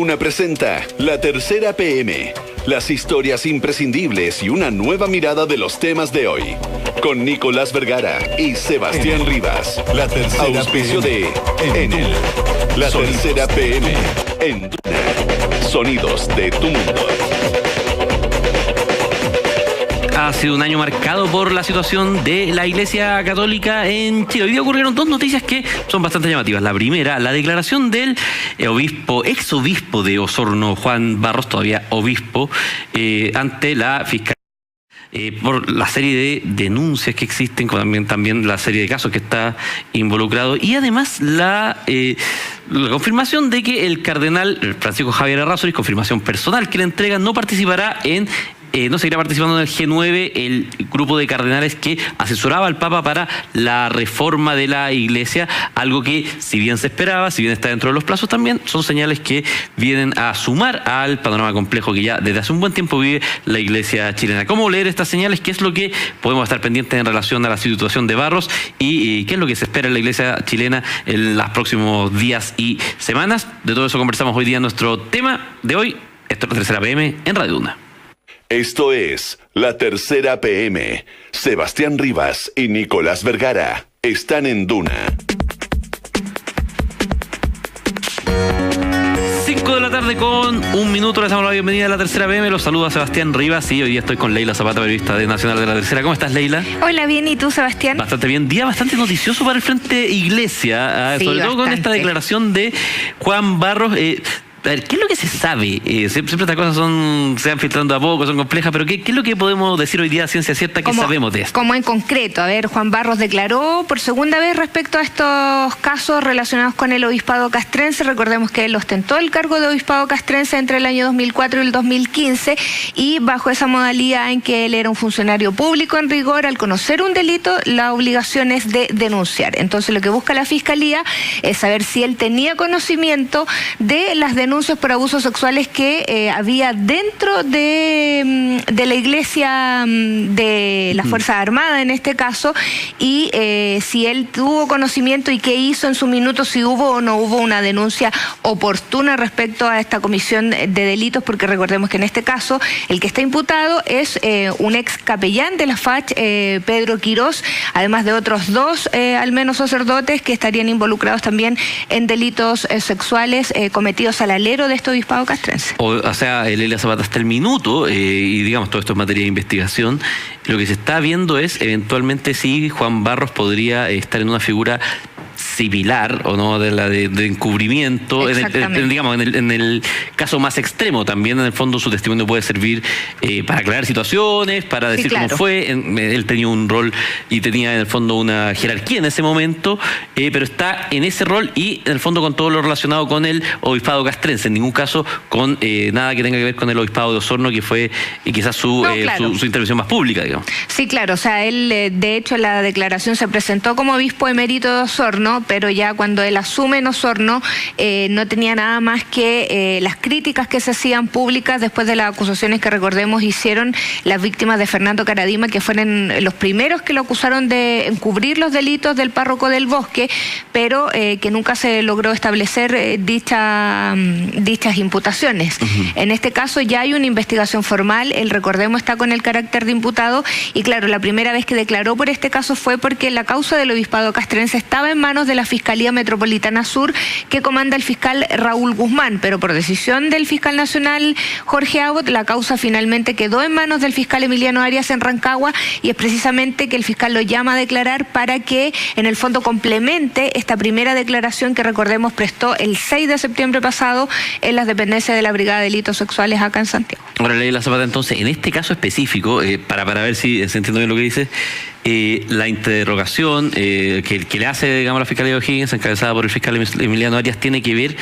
Duna presenta La Tercera PM, las historias imprescindibles y una nueva mirada de los temas de hoy. Con Nicolás Vergara y Sebastián Rivas. La Tercera Auspicio de Enel. La Tercera PM en Duna. Sonidos de tu mundo. Ha sido un año marcado por la situación de la Iglesia Católica en Chile. Hoy día ocurrieron dos noticias que son bastante llamativas. La primera, la declaración del exobispo de Osorno, Juan Barros, todavía obispo, ante la Fiscalía. Por la serie de denuncias que existen, también la serie de casos que está involucrado, y además la confirmación de que el cardenal Francisco Javier Errázuriz, confirmación personal que le entrega, no participará no seguirá participando en el G9, el grupo de cardenales que asesoraba al Papa para la reforma de la Iglesia, algo que, si bien se esperaba, si bien está dentro de los plazos, también son señales que vienen a sumar al panorama complejo que ya desde hace un buen tiempo vive la Iglesia chilena. ¿Cómo leer estas señales? ¿Qué es lo que podemos estar pendientes en relación a la situación de Barros? ¿Y qué es lo que se espera en la Iglesia chilena en los próximos días y semanas? De todo eso conversamos hoy día en nuestro tema de hoy. Esto es La Tercera PM en Radio Duna. Esto es La Tercera PM. Sebastián Rivas y Nicolás Vergara están en Duna. 5 de la tarde con un minuto, les damos la bienvenida a La Tercera PM. Los saluda Sebastián Rivas y hoy día estoy con Leila Zapata, periodista de Nacional de La Tercera. ¿Cómo estás, Leila? Hola, bien, ¿y tú, Sebastián? Bastante bien. Día bastante noticioso para el Frente Iglesia, sí, sobre todo bastante. con esta declaración de Juan Barros. A ver, ¿qué es lo que se sabe? Siempre estas cosas se van filtrando a poco, son complejas, pero ¿qué es lo que podemos decir hoy día a ciencia cierta que sabemos de esto? Como en concreto, a ver, Juan Barros declaró por segunda vez respecto a estos casos relacionados con el obispado castrense. Recordemos que él ostentó el cargo de obispado castrense entre el año 2004 y el 2015, y bajo esa modalidad en que él era un funcionario público en rigor, al conocer un delito, la obligación es de denunciar. Entonces lo que busca la Fiscalía es saber si él tenía conocimiento de las denuncias por abusos sexuales que había dentro de la Iglesia de la Fuerza Armada en este caso, y si él tuvo conocimiento y qué hizo en su minuto, si hubo o no hubo una denuncia oportuna respecto a esta comisión de delitos, porque recordemos que en este caso el que está imputado es un ex capellán de la FACH, Pedro Quirós, además de otros dos al menos sacerdotes que estarían involucrados también en delitos sexuales cometidos al alero de este obispado castrense. O sea, Leila Zapata, hasta el minuto, y digamos, todo esto es materia de investigación, lo que se está viendo es eventualmente si Juan Barros podría estar en una figura similar o no de la de encubrimiento, en el caso más extremo. También en el fondo su testimonio puede servir para aclarar situaciones, para decir cómo fue. Él tenía un rol y tenía en el fondo una jerarquía en ese momento, pero está en ese rol y en el fondo con todo lo relacionado con el obispado castrense, en ningún caso con nada que tenga que ver con el obispado de Osorno, que fue quizás su intervención más pública, digamos. Sí, claro, o sea, él de hecho la declaración se presentó como obispo emérito de Osorno, pero ya cuando él asume en Osorno no tenía nada más que las críticas que se hacían públicas después de las acusaciones que, recordemos, hicieron las víctimas de Fernando Caradima, que fueron los primeros que lo acusaron de encubrir los delitos del párroco del Bosque, pero que nunca se logró establecer dichas imputaciones. En este caso ya hay una investigación formal, él, recordemos, está con el carácter de imputado, y claro, la primera vez que declaró por este caso fue porque la causa del obispado castrense estaba en manos de la Fiscalía Metropolitana Sur, que comanda el fiscal Raúl Guzmán, pero por decisión del fiscal nacional Jorge Abbott, la causa finalmente quedó en manos del fiscal Emiliano Arias en Rancagua, y es precisamente que el fiscal lo llama a declarar para que en el fondo complemente esta primera declaración que, recordemos, prestó el 6 de septiembre pasado en las dependencias de la Brigada de Delitos Sexuales acá en Santiago. Ahora, Leila Zapata, entonces, en este caso específico, para ver si se entiende bien lo que dices, la interrogación que le hace, digamos, la Fiscalía de O'Higgins, encabezada por el fiscal Emiliano Arias, tiene que ver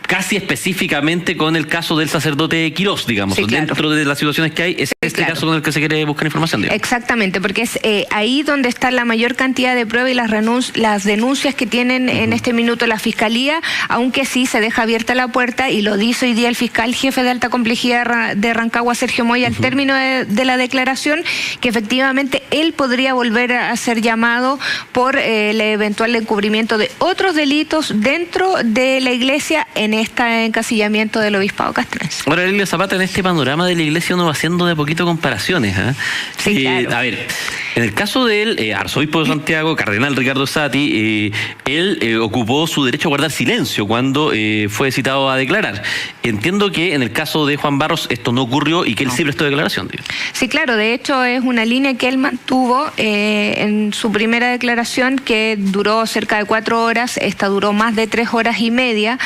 casi específicamente con el caso del sacerdote Quirós, digamos. Sí, claro. Dentro de las situaciones que hay, es este caso con el que se quiere buscar información, digamos. Exactamente, porque es ahí donde está la mayor cantidad de pruebas y las denuncias que tienen en este minuto la Fiscalía, aunque sí se deja abierta la puerta, y lo dice hoy día el fiscal jefe de alta complejidad de Rancagua, Sergio Moya, al término de la declaración, que efectivamente él podría volver a ser llamado por el eventual encubrimiento de otros delitos dentro de la Iglesia en este encasillamiento del obispado castrense. Ahora, Lilia Zapata, en este panorama de la Iglesia uno va haciendo de poquito comparaciones. Sí, claro. A ver, en el caso del arzobispo de Santiago, cardenal Ricardo Sati, él ocupó su derecho a guardar silencio cuando fue citado a declarar. Entiendo que en el caso de Juan Barros esto no ocurrió y que él sí prestó declaración. Sí, claro, de hecho es una línea que él mantuvo en su primera declaración, que duró cerca de 4 horas, esta duró más de 3 horas y media,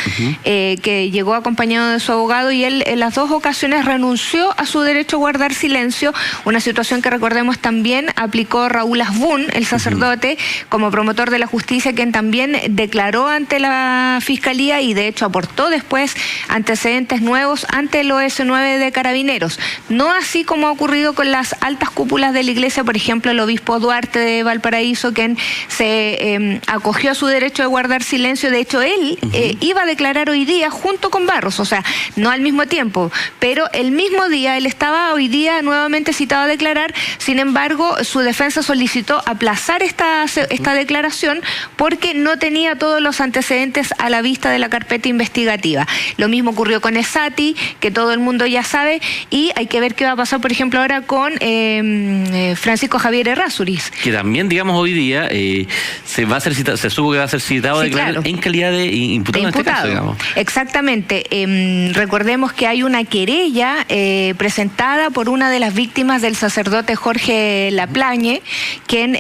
que llegó acompañado de su abogado, y él en las 2 ocasiones renunció a su derecho a guardar silencio, una situación que recordemos también aplicó Raúl Asbun, el sacerdote, como promotor de la justicia, quien también declaró ante la Fiscalía y de hecho aportó después antecedentes nuevos ante el OS9 de Carabineros. No así como ha ocurrido con las altas cúpulas de la Iglesia, por ejemplo, el obispo Duarte de Valparaíso, quien se acogió a su derecho de guardar silencio. De hecho, él iba a declarar hoy día junto con Barros, o sea, no al mismo tiempo, pero el mismo día él estaba hoy día nuevamente citado a declarar. Sin embargo, su defensa solicitó aplazar esta declaración porque no tenía todos los antecedentes a la vista de la carpeta investigativa. Lo mismo ocurrió con Esati, que todo el mundo ya sabe, y hay que ver qué va a pasar, por ejemplo, ahora con Francisco Javier Errázuriz. Que también, digamos, hoy día se va a ser citado, se supo que va a ser citado a declarar, claro, en calidad de imputado, en este caso, digamos. Exactamente. Recordemos que hay una querella presentada por una de las víctimas del sacerdote Jorge Laplagne, quien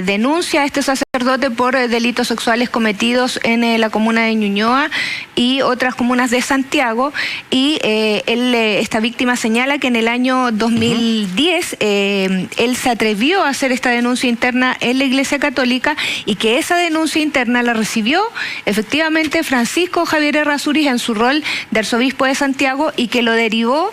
denuncia a este sacerdote por delitos sexuales cometidos en la comuna de Ñuñoa y otras comunas de Santiago, y esta víctima señala que en el año 2010 él se atrevió a hacer esta denuncia interna en la Iglesia Católica, y que esa denuncia interna la recibió efectivamente Francisco Javier Errázuriz en su rol de arzobispo de Santiago, y que lo derivó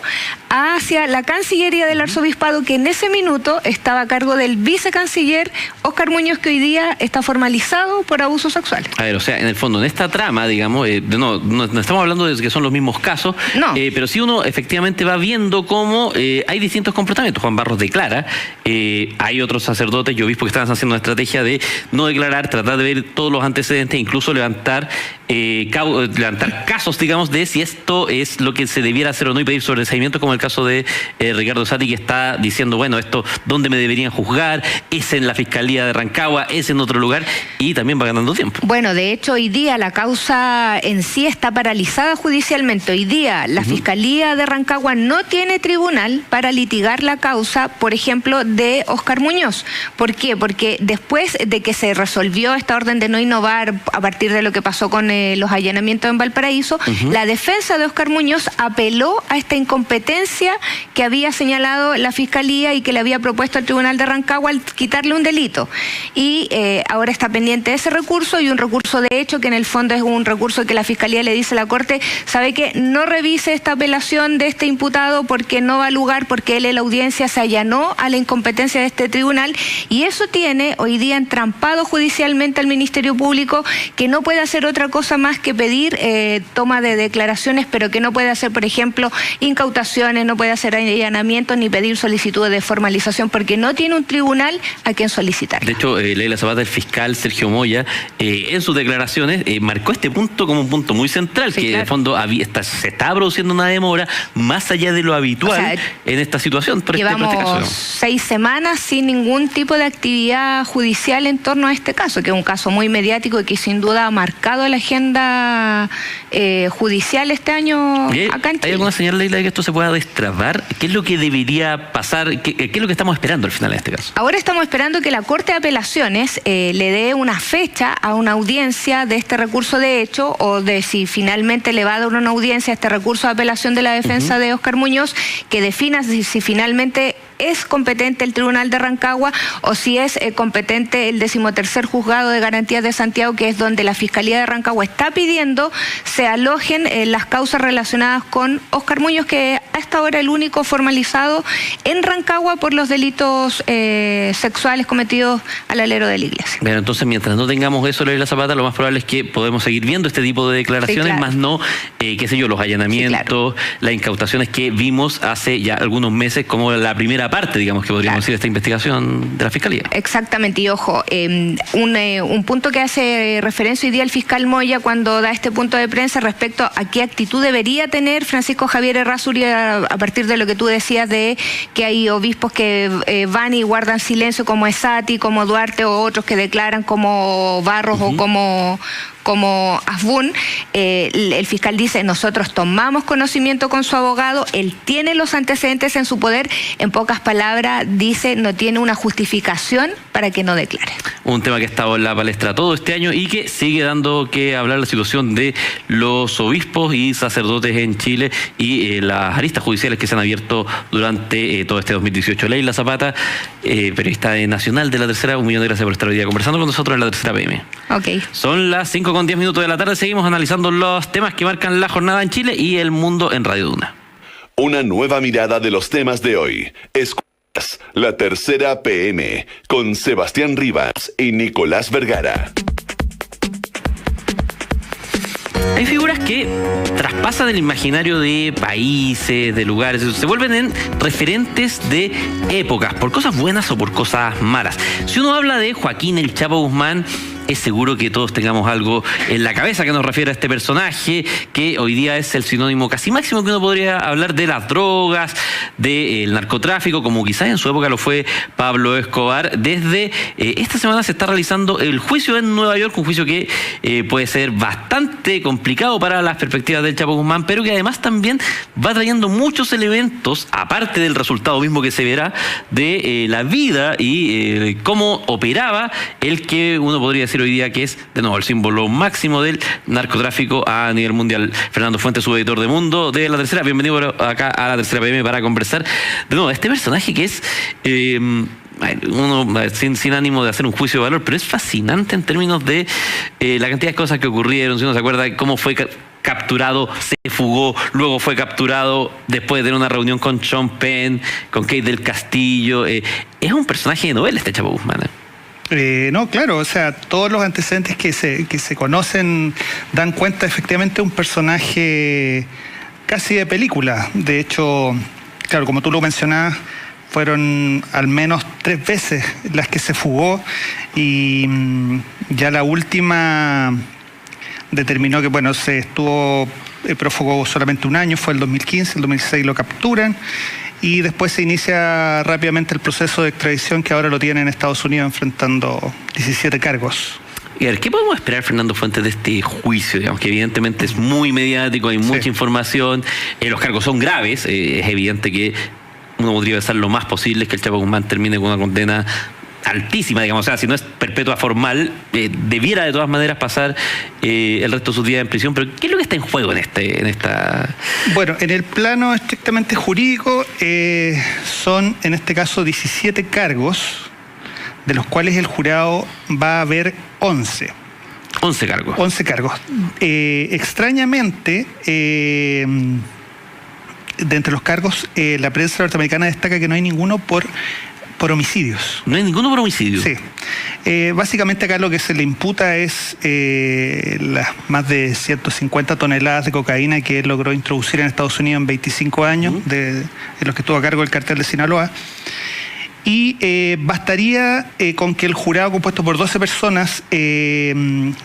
hacia la Cancillería del Arzobispado, que en ese minuto estaba a cargo del vicecanciller Óscar Muñoz, que hoy día está formalizado por abuso sexual. A ver, o sea, en el fondo, en esta trama, digamos, no estamos hablando de que son los mismos casos, no, pero sí uno efectivamente va viendo cómo hay distintos comportamientos. Juan Barros declara, hay otros sacerdotes y obispos que están haciendo una estrategia de no declarar, tratar de ver todos los antecedentes, incluso levantar casos, digamos, de si esto es lo que se debiera hacer o no, y pedir sobreseimiento, como el caso de Ricardo Sati, que está diciendo, bueno, esto, ¿dónde me deberían juzgar? Es en la Fiscalía de Rancagua, es en otro lugar, y también va ganando tiempo. Bueno, de hecho, hoy día la causa en sí está paralizada judicialmente. Hoy día la Fiscalía de Rancagua no tiene tribunal para litigar la causa, por ejemplo, de Óscar Muñoz. ¿Por qué? Porque después de que se resolvió esta orden de no innovar a partir de lo que pasó con los allanamientos en Valparaíso, la defensa de Óscar Muñoz apeló a esta incompetencia que había señalado la Fiscalía y que le había propuesto al Tribunal de Rancagua al quitarle un delito. Y ahora está pendiente ese recurso, y un recurso de hecho que en el fondo es un recurso que la Fiscalía le dice a la Corte, sabe que no revise esta apelación de este imputado porque no va a lugar, porque él en la audiencia se allanó a la incompetencia de este tribunal, y eso tiene hoy día entrampado judicialmente al Ministerio Público, que no puede hacer otra cosa más que pedir toma de declaraciones, pero que no puede hacer, por ejemplo, incautaciones, no puede hacer allanamientos ni pedir solicitudes de formalización, porque no tiene un tribunal a quien solicitar. De hecho, Leila Zapata, el fiscal Sergio Moya, en sus declaraciones marcó este punto como un punto muy central, sí, que claro, en el fondo se está produciendo una demora más allá de lo habitual, o sea, en esta situación. Llevamos 6 semanas sin ningún tipo de actividad judicial en torno a este caso, que es un caso muy mediático y que sin duda ha marcado la agenda judicial este año acá en Chile. ¿Hay alguna señal, Leila, de que esto se pueda destrabar? ¿Qué es lo que debería pasar? ¿Qué es lo que estamos esperando al final en este caso? Ahora estamos esperando que la Corte de Apelaciones le dé una fecha a una audiencia de este recurso de hecho, o de si finalmente le va a dar una audiencia a este recurso de apelación de la defensa de Óscar Muñoz, que defina si finalmente es competente el Tribunal de Rancagua o si es competente el 13º Juzgado de Garantías de Santiago, que es donde la Fiscalía de Rancagua está pidiendo se alojen las causas relacionadas con Óscar Muñoz, que hasta ahora el único formalizado en Rancagua por los delitos sexuales cometidos al alero de la iglesia. Bueno, entonces mientras no tengamos eso, Leila Zapata, lo más probable es que podemos seguir viendo este tipo de declaraciones, sí, claro, más no, qué sé yo, los allanamientos, sí, claro, las incautaciones que vimos hace ya algunos meses como la primera parte, digamos, que podríamos decir, de esta investigación de la Fiscalía. Exactamente, y ojo, un punto que hace referencia hoy día el fiscal Moya cuando da este punto de prensa respecto a qué actitud debería tener Francisco Javier Errázuriz a partir de lo que tú decías de que hay obispos que van y guardan silencio, como Esati, como Duarte, o otros que declaran como Barros, o como Asbun. El fiscal dice, nosotros tomamos conocimiento con su abogado, él tiene los antecedentes en su poder, en pocas palabras dice, no tiene una justificación para que no declare. Un tema que ha estado en la palestra todo este año y que sigue dando que hablar la situación de los obispos y sacerdotes en Chile y las aristas judiciales que se han abierto durante todo este 2018. Leila Zapata, periodista nacional de La Tercera, un millón de gracias por estar hoy día conversando con nosotros en La Tercera PM. Ok. Son las 5:10 de la tarde, seguimos analizando los temas que marcan la jornada en Chile y el mundo en Radio Duna. Una nueva mirada de los temas de hoy. Escuchas La Tercera PM con Sebastián Rivas y Nicolás Vergara. Hay figuras que traspasan el imaginario de países, de lugares, se vuelven en referentes de épocas, por cosas buenas o por cosas malas. Si uno habla de Joaquín El Chapo Guzmán, es seguro que todos tengamos algo en la cabeza que nos refiere a este personaje, que hoy día es el sinónimo casi máximo que uno podría hablar de las drogas, del narcotráfico, como quizás en su época lo fue Pablo Escobar. Desde esta semana se está realizando el juicio en Nueva York, un juicio que puede ser bastante complicado para las perspectivas del Chapo Guzmán, pero que además también va trayendo muchos elementos, aparte del resultado mismo que se verá, de la vida y cómo operaba el que uno podría decir hoy día que es, de nuevo, el símbolo máximo del narcotráfico a nivel mundial. Fernando Fuentes, su editor de Mundo de La Tercera, bienvenido acá a La Tercera PM para conversar de nuevo este personaje que es uno sin ánimo de hacer un juicio de valor, pero es fascinante en términos de la cantidad de cosas que ocurrieron. Si uno se acuerda de cómo fue capturado, se fugó, luego fue capturado después de tener una reunión con Sean Penn, con Kate del Castillo. Es un personaje de novela este Chapo Guzmán. No, claro, o sea, todos los antecedentes que se conocen dan cuenta efectivamente de un personaje casi de película. De hecho, claro, como tú lo mencionabas, fueron al menos 3 veces las que se fugó y ya la última determinó que, bueno, se estuvo prófugo solamente un año, fue el 2015, el 2016 lo capturan. Y después se inicia rápidamente el proceso de extradición que ahora lo tiene en Estados Unidos enfrentando 17 cargos. Y a ver, ¿qué podemos esperar, Fernando Fuentes, de este juicio? Digamos que evidentemente es muy mediático, hay mucha información, los cargos son graves, es evidente que uno podría pensar lo más posible es que el Chapo Guzmán termine con una condena altísima, digamos, o sea, si no es perpetua formal, debiera de todas maneras pasar el resto de sus días en prisión. Pero ¿qué es lo que está en juego en esta? Bueno, en el plano estrictamente jurídico son en este caso 17 cargos, de los cuales el jurado va a ver 11. 11 cargos. 11 cargos. Extrañamente, de entre los cargos, la prensa norteamericana destaca que no hay ninguno por homicidios. ¿No hay ninguno por homicidio? Sí. Básicamente acá lo que se le imputa es las más de 150 toneladas de cocaína que él logró introducir en Estados Unidos en 25 años, de los que estuvo a cargo el cartel de Sinaloa. Y bastaría con que el jurado compuesto por 12 personas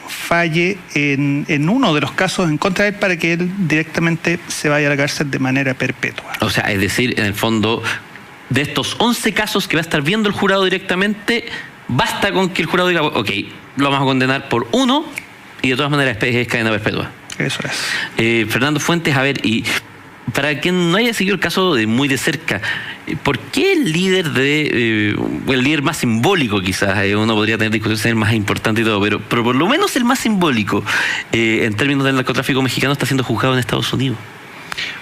falle en uno de los casos en contra de él para que él directamente se vaya a la cárcel de manera perpetua. O sea, es decir, en el fondo, de estos 11 casos que va a estar viendo el jurado directamente, basta con que el jurado diga, ok, lo vamos a condenar por uno y de todas maneras es cadena perpetua. Eso es. Fernando Fuentes, a ver, y para quien no haya seguido el caso de muy de cerca, ¿por qué el líder el líder más simbólico quizás, uno podría tener discusiones el más importante y todo, pero por lo menos el más simbólico en términos del narcotráfico mexicano está siendo juzgado en Estados Unidos?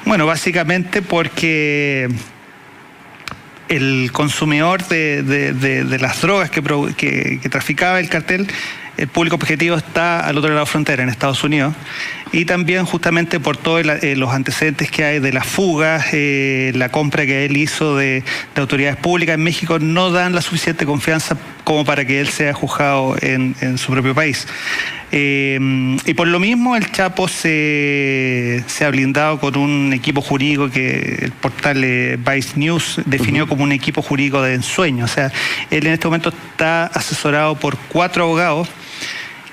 Bueno, básicamente porque el consumidor de las drogas que traficaba el cartel, el público objetivo está al otro lado de la frontera, en Estados Unidos, y también justamente por todos los antecedentes que hay de las fugas, la compra que él hizo de autoridades públicas en México, no dan la suficiente confianza como para que él sea juzgado en su propio país. Y por lo mismo el Chapo se ha blindado con un equipo jurídico que el portal Vice News definió como un equipo jurídico de ensueño. O sea, él en este momento está asesorado por 4 abogados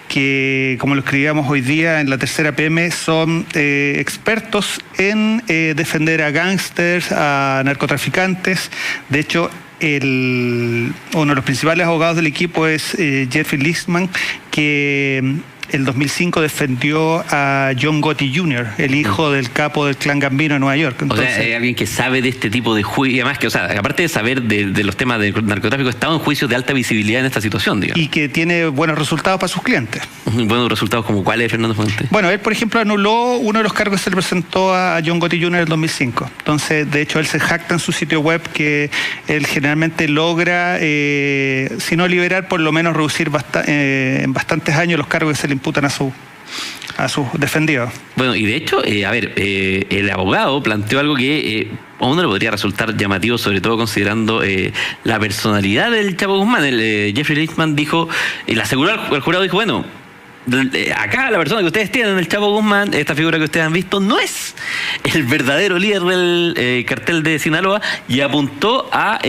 que, como lo escribíamos hoy día en la Tercera PM, son expertos en defender a gángsters, a narcotraficantes. De hecho, uno de los principales abogados del equipo es Jeffrey Lichtman, que el 2005 defendió a John Gotti Jr., el hijo del capo del clan Gambino en Nueva York. Entonces, o sea, hay alguien que sabe de este tipo de juicio, y además que, o sea, aparte de saber de los temas del narcotráfico, estaba en juicios de alta visibilidad en esta situación, digamos. Y que tiene buenos resultados para sus clientes. Buenos resultados, ¿como cuáles, Fernando Fuentes? Bueno, él, por ejemplo, anuló uno de los cargos que se le presentó a John Gotti Jr. en el 2005. Entonces, de hecho, él se jacta en su sitio web que él generalmente logra, si no liberar, por lo menos reducir en bastantes años los cargos que se le imputan a sus defendidos. Bueno, y de hecho, el abogado planteó algo que a uno le podría resultar llamativo, sobre todo considerando la personalidad del Chapo Guzmán. Jeffrey Lichtman dijo, le aseguró al jurado, dijo, bueno, acá la persona que ustedes tienen, el Chapo Guzmán, esta figura que ustedes han visto, no es el verdadero líder del cartel de Sinaloa, y apuntó a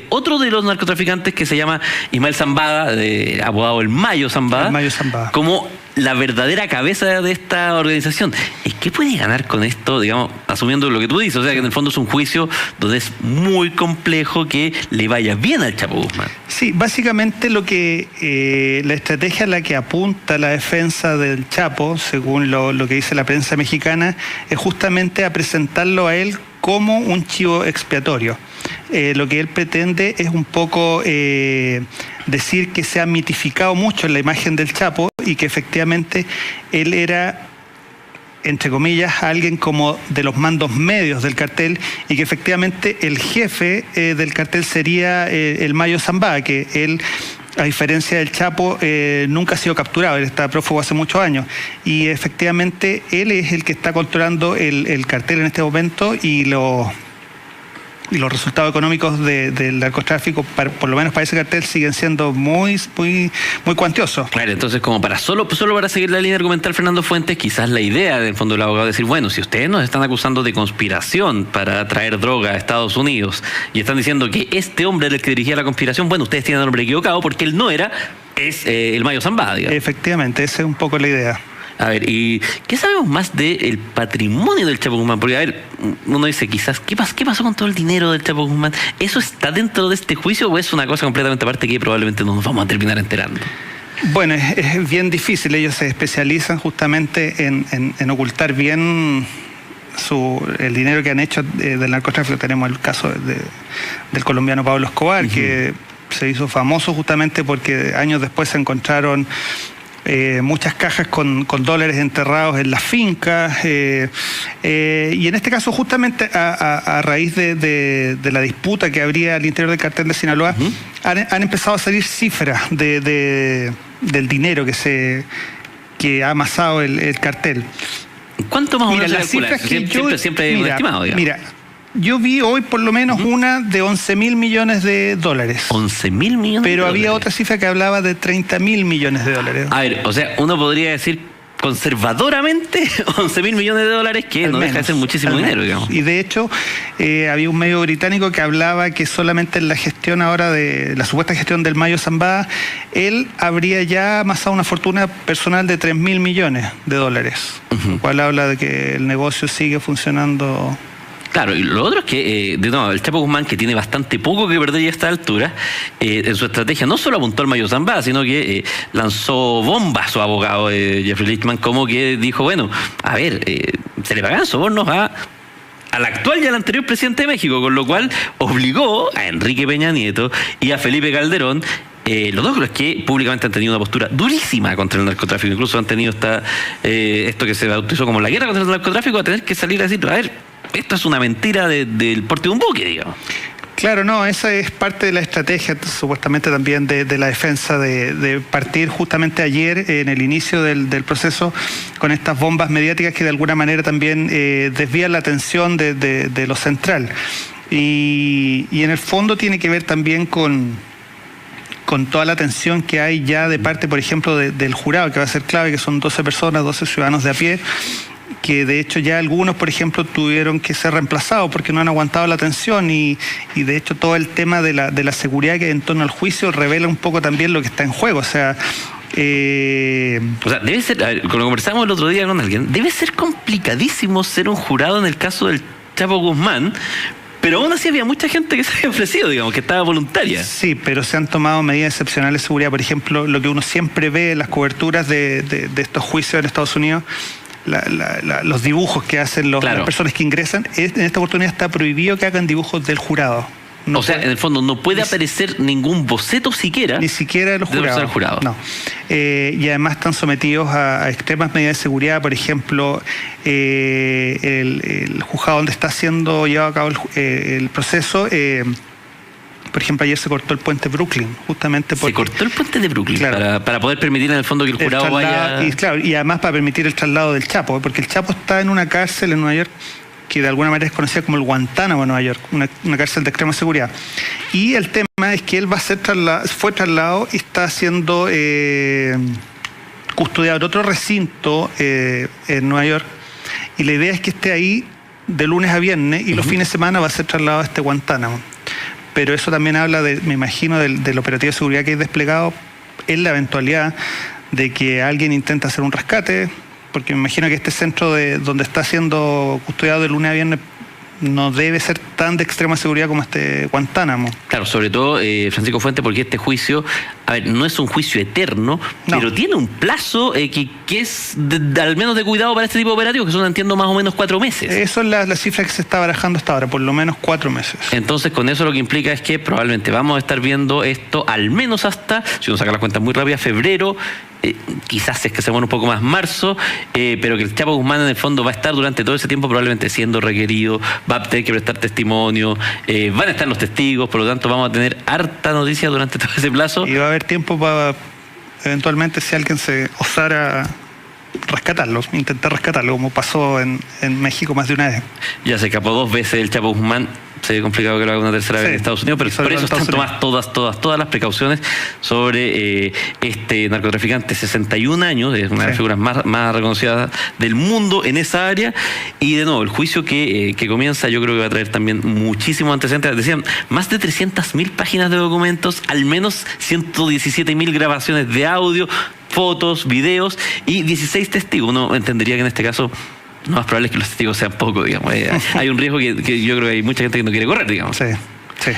otro de los narcotraficantes que se llama Ismael Zambada, apodado el Mayo Zambada, como la verdadera cabeza de esta organización. ¿Qué puede ganar con esto, digamos, asumiendo lo que tú dices? O sea, que en el fondo es un juicio donde es muy complejo que le vaya bien al Chapo Guzmán. Sí, básicamente la estrategia a la que apunta la defensa del Chapo, según lo que dice la prensa mexicana, es justamente a presentarlo a él como un chivo expiatorio. Lo que él pretende es un poco decir que se ha mitificado mucho la imagen del Chapo y que efectivamente él era, entre comillas, alguien como de los mandos medios del cartel, y que efectivamente el jefe del cartel sería el Mayo Zambada, que él, a diferencia del Chapo, nunca ha sido capturado, él está prófugo hace muchos años, y efectivamente él es el que está controlando el cartel en este momento, y los resultados económicos del narcotráfico, por lo menos para ese cartel, siguen siendo muy cuantiosos. Claro, entonces, como para solo para seguir la línea argumental, Fernando Fuentes, quizás la idea del fondo del abogado es decir, bueno, si ustedes nos están acusando de conspiración para traer droga a Estados Unidos y están diciendo que este hombre era el que dirigía la conspiración, bueno, ustedes tienen el nombre equivocado porque él no era, es el Mayo Zambada, digamos. Efectivamente, esa es un poco la idea. A ver, ¿y qué sabemos más del patrimonio del Chapo Guzmán? Porque, a ver, uno dice quizás, ¿qué pasó con todo el dinero del Chapo Guzmán? ¿Eso está dentro de este juicio o es una cosa completamente aparte que probablemente no nos vamos a terminar enterando? Bueno, es bien difícil. Ellos se especializan justamente en ocultar bien el dinero que han hecho del narcotráfico. Tenemos el caso del colombiano Pablo Escobar, que se hizo famoso justamente porque años después se encontraron muchas cajas con dólares enterrados en las fincas, y en este caso justamente a raíz de la disputa que habría al interior del cartel de Sinaloa, han empezado a salir cifras del dinero que ha amasado el cartel. ¿Cuánto más o menos las cifras que siempre hay un estimado, digamos? Mira, yo vi hoy por lo menos una de 11.000 millones de dólares. 11.000 millones de dólares. Pero había otra cifra que hablaba de 30.000 millones de dólares. A ver, o sea, uno podría decir conservadoramente 11.000 millones de dólares, que no deja de ser muchísimo dinero, digamos. Y de hecho, había un medio británico que hablaba que solamente en la gestión ahora de la supuesta gestión del Mayo Zambada, él habría ya amasado una fortuna personal de 3.000 millones de dólares, lo cual habla de que el negocio sigue funcionando. Claro, y lo otro es que, el Chapo Guzmán, que tiene bastante poco que perder ya a esta altura, en su estrategia no solo apuntó al Mayo Zambada, sino que lanzó bombas a su abogado Jeffrey Lichtman, como que dijo, bueno, a ver, se le pagan sobornos al actual y al anterior presidente de México, con lo cual obligó a Enrique Peña Nieto y a Felipe Calderón, los dos, los que públicamente han tenido una postura durísima contra el narcotráfico, incluso han tenido esto que se bautizó como la guerra contra el narcotráfico, a tener que salir a decir, a ver, esto es una mentira del porte de un buque, digamos. Claro, no, esa es parte de la estrategia, supuestamente también de la defensa, de partir justamente ayer en el inicio del proceso con estas bombas mediáticas que de alguna manera también desvían la atención de lo central. Y en el fondo tiene que ver también con toda la atención que hay ya de parte, por ejemplo, del jurado, que va a ser clave, que son 12 personas, 12 ciudadanos de a pie, que de hecho ya algunos, por ejemplo, tuvieron que ser reemplazados porque no han aguantado la tensión y de hecho todo el tema de la seguridad que hay en torno al juicio revela un poco también lo que está en juego. O sea, debe ser, a ver, como lo conversamos el otro día con alguien, debe ser complicadísimo ser un jurado en el caso del Chapo Guzmán, pero aún así había mucha gente que se había ofrecido, digamos, que estaba voluntaria. Sí, pero se han tomado medidas excepcionales de seguridad. Por ejemplo, lo que uno siempre ve en las coberturas de estos juicios en Estados Unidos, los dibujos que hacen las personas que ingresan, en esta oportunidad está prohibido que hagan dibujos del jurado. No, o sea, en el fondo no puede aparecer ningún boceto siquiera. Ni siquiera de los jurados. No. Y además están sometidos a extremas medidas de seguridad. Por ejemplo, el juzgado donde está siendo llevado a cabo el proceso, por ejemplo, ayer se cortó el puente Brooklyn, justamente porque... Se cortó el puente de Brooklyn, claro, para poder permitir en el fondo que el jurado vaya... Y además para permitir el traslado del Chapo, porque el Chapo está en una cárcel en Nueva York que de alguna manera es conocida como el Guantánamo de Nueva York, una cárcel de extrema seguridad. Y el tema es que él fue trasladado y está siendo custodiado en otro recinto en Nueva York. Y la idea es que esté ahí de lunes a viernes y los fines de semana va a ser trasladado a este Guantánamo. Pero eso también habla, me imagino, del operativo de seguridad que hay desplegado en la eventualidad de que alguien intenta hacer un rescate, porque me imagino que este centro donde está siendo custodiado de lunes a viernes no debe ser tan de extrema seguridad como este Guantánamo. Claro, sobre todo, Francisco Fuente, porque este juicio, a ver, no es un juicio eterno, no, pero tiene un plazo que es al menos de cuidado para este tipo de operativos, que son, entiendo, más o menos 4 meses. Eso es la cifra que se está barajando hasta ahora, por lo menos 4 meses. Entonces, con eso lo que implica es que probablemente vamos a estar viendo esto al menos hasta, si uno saca las cuentas muy rápidas, febrero, quizás es que se muere un poco más marzo, pero que el Chapo Guzmán en el fondo va a estar durante todo ese tiempo probablemente siendo requerido, va a tener que prestar testimonio, van a estar los testigos, por lo tanto vamos a tener harta noticia durante todo ese plazo. Y va a haber tiempo para eventualmente, si alguien se osara intentar rescatarlo, como pasó en México más de una vez. Ya se escapó 2 veces el Chapo Guzmán. Se ve complicado que lo haga una tercera vez en Estados Unidos, pero por eso están tomadas todas las precauciones sobre este narcotraficante, 61 años, es una de las figuras más reconocidas del mundo en esa área. Y de nuevo, el juicio que comienza, yo creo que va a traer también muchísimos antecedentes. Decían, más de 300.000 páginas de documentos, al menos 117.000 grabaciones de audio, fotos, videos y 16 testigos. Uno entendería que en este caso lo más probable es que los testigos sean pocos, digamos. Hay un riesgo que yo creo que hay mucha gente que no quiere correr, digamos. Sí.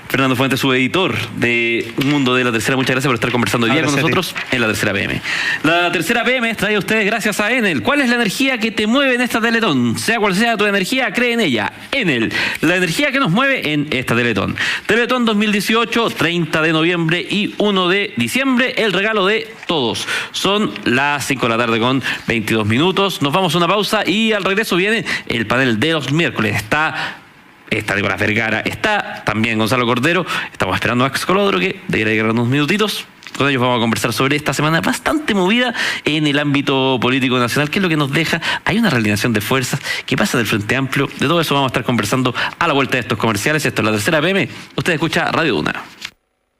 Fernando Fuentes, su editor de Mundo de la Tercera, muchas gracias por estar conversando hoy día con nosotros en La Tercera PM. La Tercera PM trae a ustedes gracias a Enel. ¿Cuál es la energía que te mueve en esta Teletón? Sea cual sea tu energía, cree en ella. Enel, la energía que nos mueve en esta Teletón. Teletón 2018, 30 de noviembre y 1 de diciembre, el regalo de todos. Son las 5 de la tarde con 22 minutos. Nos vamos a una pausa y al regreso viene el panel de los miércoles. Está Nicolás Vergara, está también Gonzalo Cordero, estamos esperando a Max Colodro, que debería llegar unos minutitos. Con ellos vamos a conversar sobre esta semana bastante movida en el ámbito político nacional, que es lo que nos deja. Hay una realineación de fuerzas que pasa del Frente Amplio. De todo eso vamos a estar conversando a la vuelta de estos comerciales. Esto es La Tercera PM. Usted escucha Radio Duna.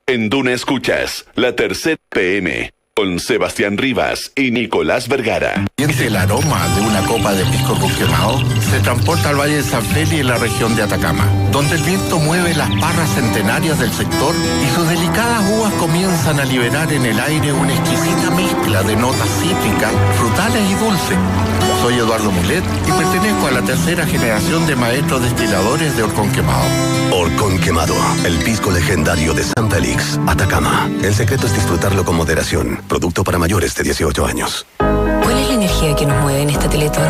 En Duna escuchas La Tercera PM con Sebastián Rivas y Nicolás Vergara. El aroma de una copa de pisco con quemado se transporta al Valle de San Félix en la región de Atacama, donde el viento mueve las parras centenarias del sector y sus delicadas uvas comienzan a liberar en el aire una exquisita mezcla de notas cítricas, frutales y dulces. Soy Eduardo Mulet y pertenezco a la tercera generación de maestros destiladores de Horcón Quemado. Horcón Quemado, el pisco legendario de San Félix, Atacama. El secreto es disfrutarlo con moderación. Producto para mayores de 18 años. ¿Cuál es la energía que nos mueve en esta Teletón?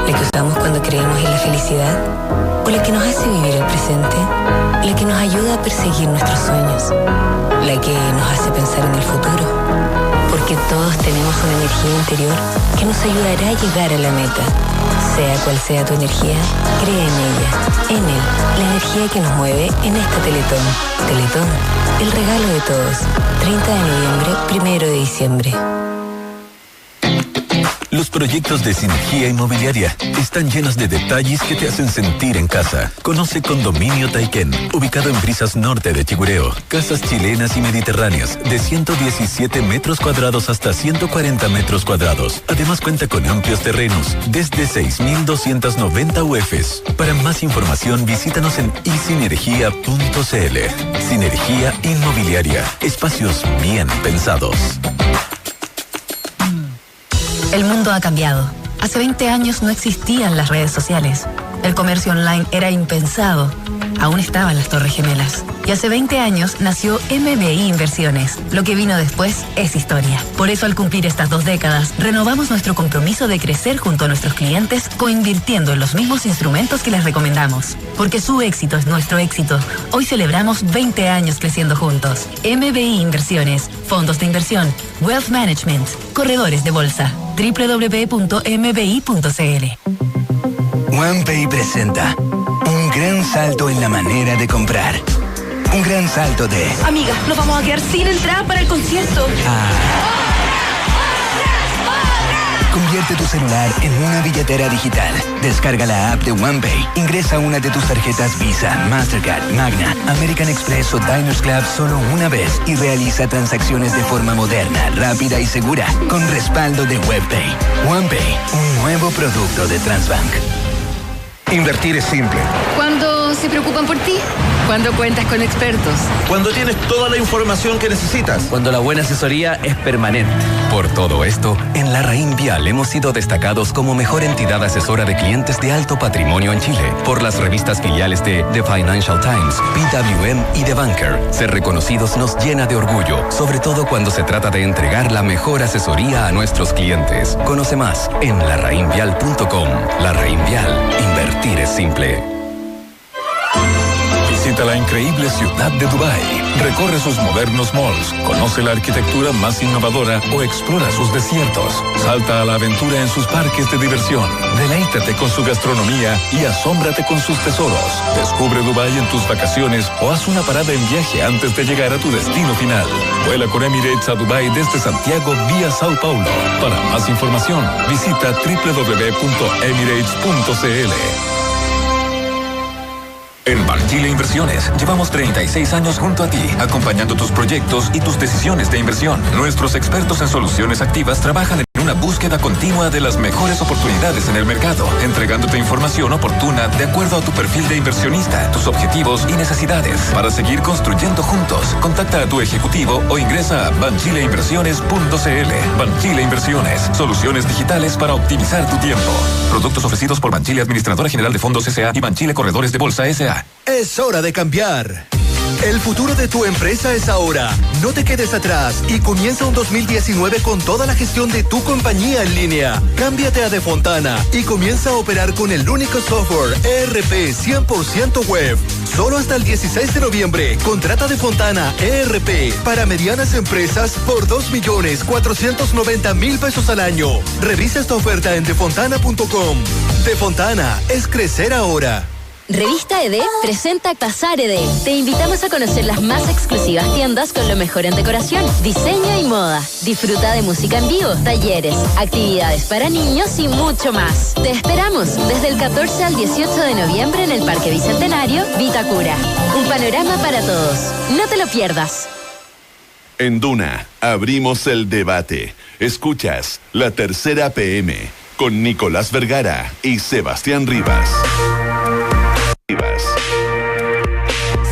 ¿La que usamos cuando creemos en la felicidad? ¿O la que nos hace vivir el presente? ¿La que nos ayuda a perseguir nuestros sueños? ¿La que nos hace pensar en el futuro? Porque todos tenemos una energía interior que nos ayudará a llegar a la meta. Sea cual sea tu energía, cree en ella, en él, la energía que nos mueve en este Teletón. Teletón, el regalo de todos. 30 de noviembre, 1 de diciembre. Los proyectos de Sinergia Inmobiliaria están llenos de detalles que te hacen sentir en casa. Conoce Condominio Taiken, ubicado en Brisas Norte de Chicureo. Casas chilenas y mediterráneas de 117 metros cuadrados hasta 140 metros cuadrados. Además cuenta con amplios terrenos, desde 6.290 UFs. Para más información visítanos en isinergia.cl. Sinergia Inmobiliaria, espacios bien pensados. El mundo ha cambiado. Hace 20 años no existían las redes sociales. El comercio online era impensado. Aún estaban las Torres Gemelas. Y hace 20 años nació MBI Inversiones. Lo que vino después es historia. Por eso, al cumplir estas 2 décadas, renovamos nuestro compromiso de crecer junto a nuestros clientes, coinvirtiendo en los mismos instrumentos que les recomendamos. Porque su éxito es nuestro éxito. Hoy celebramos 20 años creciendo juntos. MBI Inversiones, fondos de inversión, wealth management, corredores de bolsa. www.mbi.cl. OnePay presenta un gran salto en la manera de comprar. Un gran salto de... Amiga, nos vamos a quedar sin entrada para el concierto. Convierte tu celular en una billetera digital. Descarga la app de OnePay. Ingresa una de tus tarjetas Visa, Mastercard, Magna, American Express o Diners Club solo una vez y realiza transacciones de forma moderna, rápida y segura, con respaldo de WebPay. OnePay, un nuevo producto de Transbank. Invertir es simple. Cuando se preocupan por ti, cuando cuentas con expertos, cuando tienes toda la información que necesitas, cuando la buena asesoría es permanente. Por todo esto, en Larraín Vial hemos sido destacados como mejor entidad asesora de clientes de alto patrimonio en Chile por las revistas filiales de The Financial Times, PWM y The Banker. Ser reconocidos nos llena de orgullo, sobre todo cuando se trata de entregar la mejor asesoría a nuestros clientes. Conoce más en larrainvial.com. Larraín Vial, invertir es simple. Visita la increíble ciudad de Dubái. Recorre sus modernos malls, conoce la arquitectura más innovadora o explora sus desiertos. Salta a la aventura en sus parques de diversión. Deleítate con su gastronomía y asómbrate con sus tesoros. Descubre Dubái en tus vacaciones o haz una parada en viaje antes de llegar a tu destino final. Vuela con Emirates a Dubái desde Santiago vía Sao Paulo. Para más información, visita www.emirates.cl. En Banchile Inversiones llevamos 36 años junto a ti, acompañando tus proyectos y tus decisiones de inversión. Nuestros expertos en soluciones activas trabajan en una búsqueda continua de las mejores oportunidades en el mercado, entregándote información oportuna de acuerdo a tu perfil de inversionista, tus objetivos y necesidades. Para seguir construyendo juntos, contacta a tu ejecutivo o ingresa a banchileinversiones.cl. Banchile Inversiones, soluciones digitales para optimizar tu tiempo. Productos ofrecidos por Banchile Administradora General de Fondos S.A. y Banchile Corredores de Bolsa S.A. Es hora de cambiar. El futuro de tu empresa es ahora. No te quedes atrás y comienza un 2019 con toda la gestión de tu compañía en línea. Cámbiate a Defontana y comienza a operar con el único software ERP 100% web. Solo hasta el 16 de noviembre. Contrata Defontana ERP para medianas empresas por 2.490.000 pesos al año. Revisa esta oferta en defontana.com. Defontana es crecer ahora. Revista ED presenta Pasar ED. Te invitamos a conocer las más exclusivas tiendas con lo mejor en decoración, diseño y moda. Disfruta de música en vivo, talleres, actividades para niños y mucho más. Te esperamos desde el 14 al 18 de noviembre en el Parque Bicentenario, Vitacura. Un panorama para todos. No te lo pierdas. En Duna, abrimos el debate. Escuchas La Tercera PM con Nicolás Vergara y Sebastián Rivas.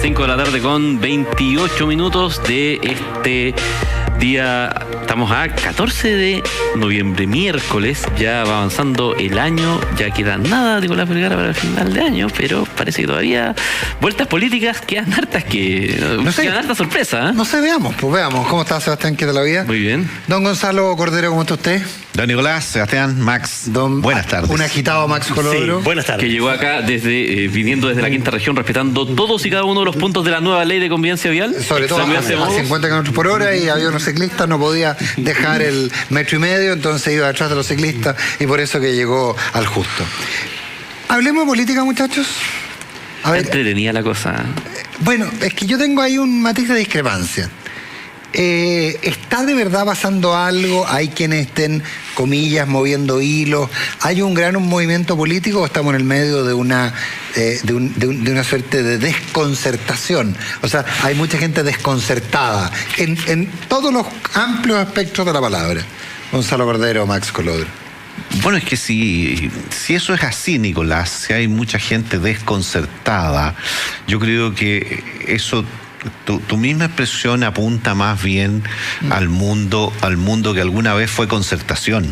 5 de la tarde con 28 minutos de este día. Estamos a 14 de noviembre, miércoles. Ya va avanzando el año. Ya queda nada, Nicolás Vergara, para el final de año. Pero parece que todavía vueltas políticas quedan hartas quedan harta sorpresa. No sé, veamos. Pues veamos. ¿Cómo está, Sebastián? ¿Qué tal la vida? Muy bien. Don Gonzalo Cordero, ¿cómo está usted? Don Nicolás, Sebastián, Max, buenas tardes. Un agitado Max Colodro. Sí, buenas tardes. Que llegó acá viniendo desde la quinta región, respetando todos y cada uno de los puntos de la nueva ley de convivencia vial. Sobre todo a 50 km por hora, y había unos ciclistas, no podía dejar el 1,5 metros, entonces iba detrás de los ciclistas, y por eso que llegó al justo. Hablemos de política, muchachos. A ver, entretenía la cosa. Bueno, es que yo tengo ahí un matiz de discrepancia. ¿Está de verdad pasando algo? ¿Hay quienes estén, comillas, moviendo hilos? ¿Hay un movimiento político o estamos en el medio de una suerte de desconcertación? O sea, hay mucha gente desconcertada en todos los amplios espectros de la palabra. Gonzalo Cordero, Max Colodro. Bueno, es que si eso es así, Nicolás, si hay mucha gente desconcertada, yo creo que eso... Tu misma expresión apunta más bien al mundo que alguna vez fue concertación.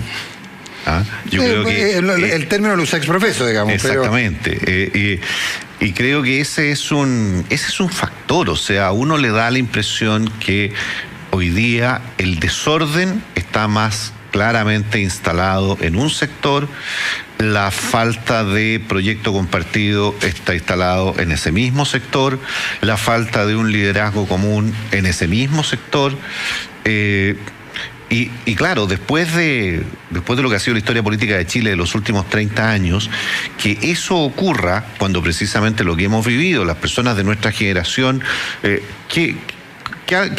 ¿Ah? Yo creo que el término lo usa exprofeso, digamos. Exactamente. Y creo que ese es un factor. O sea, a uno le da la impresión que hoy día el desorden está más claramente instalado en un sector. La falta de proyecto compartido está instalado en ese mismo sector, la falta de un liderazgo común en ese mismo sector, y claro, después de lo que ha sido la historia política de Chile de los últimos 30 años, que eso ocurra cuando precisamente lo que hemos vivido, las personas de nuestra generación, ¿qué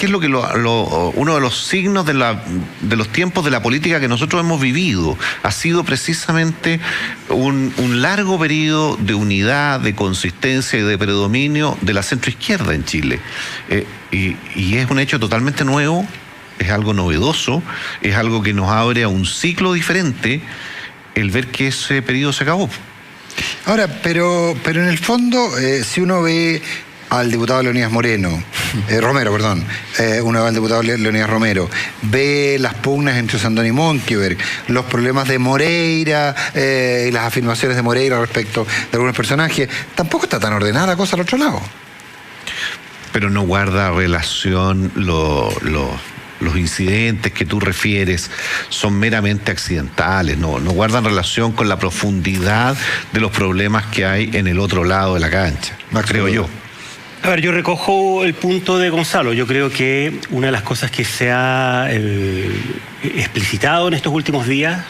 es lo que uno de los signos de los tiempos de la política que nosotros hemos vivido? Ha sido precisamente un largo periodo de unidad, de consistencia y de predominio de la centroizquierda en Chile. Y es un hecho totalmente nuevo, es algo novedoso, es algo que nos abre a un ciclo diferente el ver que ese periodo se acabó. Ahora, pero en el fondo, si uno ve al diputado Leonidas Romero, uno va al diputado Leonidas Romero, ve las pugnas entre Sandón y Monkeberg, los problemas de Moreira, y las afirmaciones de Moreira respecto de algunos personajes, tampoco está tan ordenada la cosa al otro lado. Pero no guarda relación los incidentes que tú refieres, son meramente accidentales, no guardan relación con la profundidad de los problemas que hay en el otro lado de la cancha, creo yo. A ver, yo recojo el punto de Gonzalo. Yo creo que una de las cosas que se ha explicitado en estos últimos días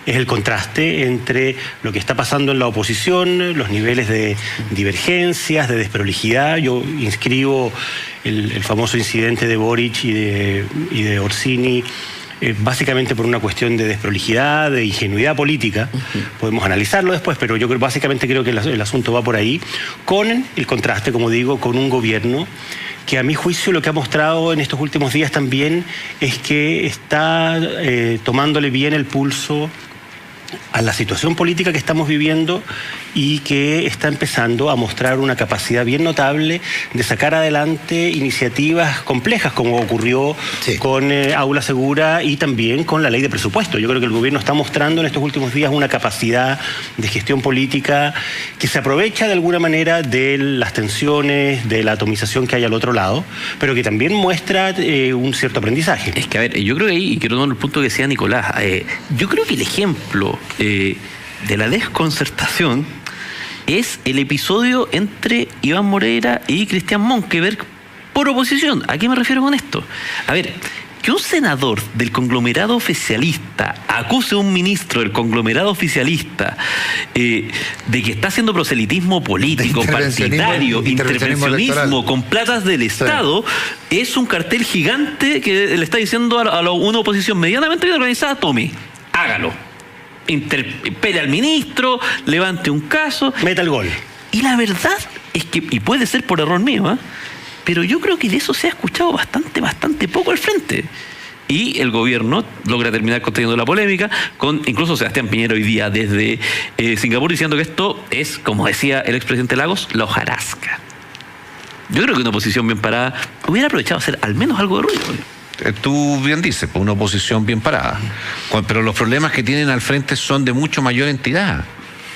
es el contraste entre lo que está pasando en la oposición, los niveles de divergencias, de desprolijidad. Yo inscribo el famoso incidente de Boric y de Orsini, básicamente por una cuestión de desprolijidad, de ingenuidad política. Podemos analizarlo después, pero yo básicamente creo que el asunto va por ahí, con el contraste, como digo, con un gobierno que a mi juicio lo que ha mostrado en estos últimos días también es que está tomándole bien el pulso a la situación política que estamos viviendo y que está empezando a mostrar una capacidad bien notable de sacar adelante iniciativas complejas, como ocurrió con Aula Segura y también con la ley de presupuesto. Yo creo que el gobierno está mostrando en estos últimos días una capacidad de gestión política que se aprovecha de alguna manera de las tensiones, de la atomización que hay al otro lado, pero que también muestra un cierto aprendizaje. Es que, a ver, yo creo que ahí, y quiero tomar el punto que decía Nicolás, yo creo que el ejemplo de la desconcertación es el episodio entre Iván Moreira y Cristian Monkeberg por oposición. ¿A qué me refiero con esto? A ver, que un senador del conglomerado oficialista acuse a un ministro del conglomerado oficialista de que está haciendo proselitismo político, partidario, intervencionismo con platas del Estado, es un cartel gigante que le está diciendo a una oposición medianamente bien organizada: tome, hágalo. Interpele al ministro, levante un caso, meta el gol. Y la verdad es que, y puede ser por error mío, pero yo creo que de eso se ha escuchado bastante poco al frente. Y el gobierno logra terminar conteniendo la polémica, con incluso Sebastián Piñera hoy día desde Singapur diciendo que esto es, como decía el expresidente Lagos, la hojarasca. Yo creo que una oposición bien parada hubiera aprovechado hacer al menos algo de ruido. Tú bien dices, pues una oposición bien parada. Pero los problemas que tienen al frente son de mucho mayor entidad,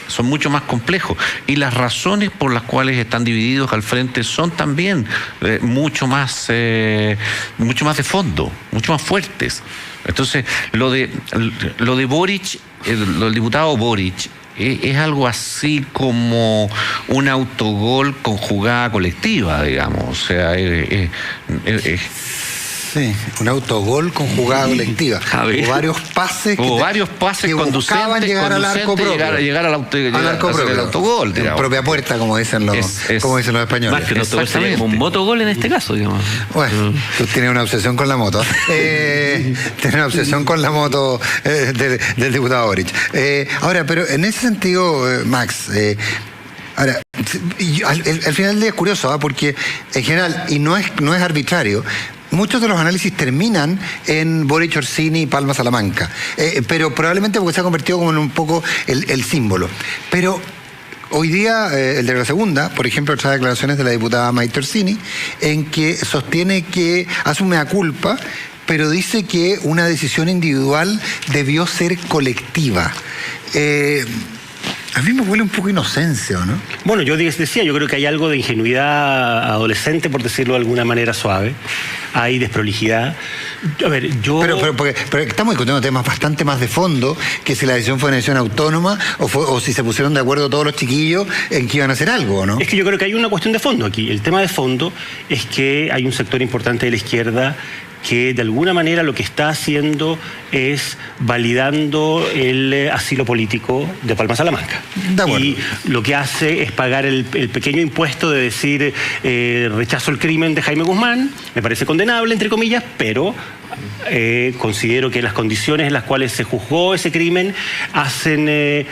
son mucho más complejos. Y las razones por las cuales están divididos al frente son también mucho más de fondo, mucho más fuertes. Entonces, lo de Boric, lo del diputado Boric, es algo así como un autogol con jugada colectiva, digamos. O sea, sí, un autogol con jugada colectiva. Hubo varios pases que buscaban llegar al arco propio. Llegar al arco propio. El autogol, digamos. Propia puerta, como dicen los españoles. Más que un autogol sería un motogol en este caso, digamos. Bueno, tú tienes una obsesión con la moto. Tienes una obsesión con la moto del diputado Boric. Ahora, pero en ese sentido, Max, ahora, al final del día es curioso, porque en general, y no es arbitrario, muchos de los análisis terminan en Boric, Orsini y Palma Salamanca, pero probablemente porque se ha convertido como en un poco el símbolo. Pero hoy día, el de la segunda, por ejemplo, trae declaraciones de la diputada Maite Orsini, en que sostiene que hace un mea culpa, pero dice que una decisión individual debió ser colectiva. A mí me huele un poco inocencia, ¿no? Bueno, yo decía, yo creo que hay algo de ingenuidad adolescente, por decirlo de alguna manera suave. Hay desprolijidad. A ver, Pero estamos discutiendo temas bastante más de fondo que si la decisión fue una decisión autónoma o si se pusieron de acuerdo todos los chiquillos en que iban a hacer algo, ¿no? Es que yo creo que hay una cuestión de fondo aquí. El tema de fondo es que hay un sector importante de la izquierda que de alguna manera lo que está haciendo es validando el asilo político de Palma Salamanca. Y lo que hace es pagar el pequeño impuesto de decir rechazo el crimen de Jaime Guzmán, me parece condenable, entre comillas, pero considero que las condiciones en las cuales se juzgó ese crimen hacen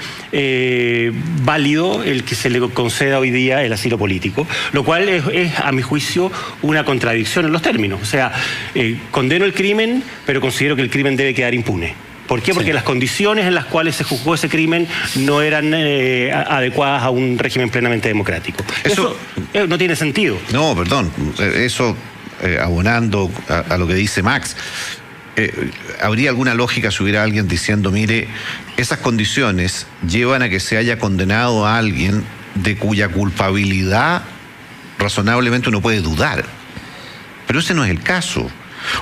válido el que se le conceda hoy día el asilo político, lo cual es a mi juicio una contradicción en los términos. O sea, condeno el crimen, pero considero que el crimen debe quedar impune. ¿Por qué? Porque las condiciones en las cuales se juzgó ese crimen no eran adecuadas a un régimen plenamente democrático. Eso no tiene sentido. No, perdón. Eso, abonando a lo que dice Max, ¿habría alguna lógica si hubiera alguien diciendo, mire, esas condiciones llevan a que se haya condenado a alguien de cuya culpabilidad razonablemente uno puede dudar? Pero ese no es el caso.